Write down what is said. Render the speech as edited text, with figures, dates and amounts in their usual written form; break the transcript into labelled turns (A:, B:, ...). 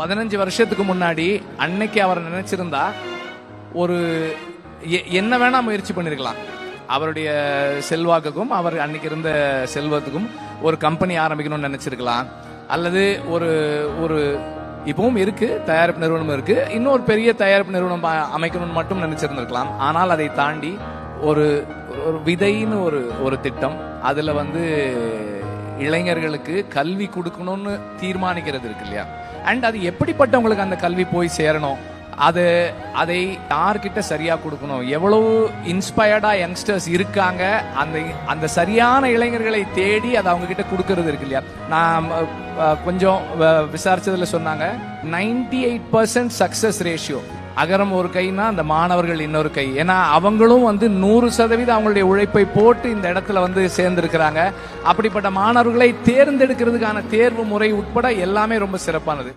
A: 15 வருஷத்துக்கு முன்னாடி அன்னைக்கு அவர் நினைச்சிருந்தா ஒரு என்ன வேணா முயற்சி பண்ணிருக்கலாம். அவருடைய செல்வாக்குக்கும் அவர் அன்னைக்கு இருந்த செல்வத்துக்கும் ஒரு கம்பெனி ஆரம்பிக்கணும்னு நினைச்சிருக்கலாம். அல்லது ஒரு ஒரு இப்பவும் இருக்கு, தயாரிப்பு நிறுவனம் இருக்கு, இன்னொரு பெரிய தயாரிப்பு நிறுவனம் அமைக்கணும்னு மட்டும் நினைச்சிருந்திருக்கலாம். ஆனால் அதை தாண்டி ஒரு ஒரு விதைன்னு ஒரு திட்டம், அதுல இளைஞர்களுக்கு கல்வி கொடுக்கணும்னு தீர்மானிக்கிறது இருக்கு இல்லையா. அண்ட் அது எப்படிப்பட்டவங்களுக்கு அந்த கல்வி போய் சேரணும், அதை யார்கிட்ட சரியா கொடுக்கணும், எவ்வளவு இன்ஸ்பயர்டா யங்ஸ்டர்ஸ் இருக்காங்க, அந்த சரியான இளைஞர்களை தேடி அதை அவங்க கிட்ட கொடுக்கறது இருக்கு இல்லையா. நான் கொஞ்சம் விசாரிச்சதுல சொன்னாங்க 98% சக்சஸ் ரேஷியோ. அகரம் ஒரு கைனா அந்த மாணவர்கள் இன்னொரு கை. ஏன்னா அவங்களும் 100% அவங்களுடைய உழைப்பை போட்டு இந்த இடத்துல சேர்ந்திருக்கிறாங்க. அப்படிப்பட்ட மாணவர்களை தேர்ந்தெடுக்கிறதுக்கான தேர்வு முறை உட்பட எல்லாமே ரொம்ப சிறப்பானது.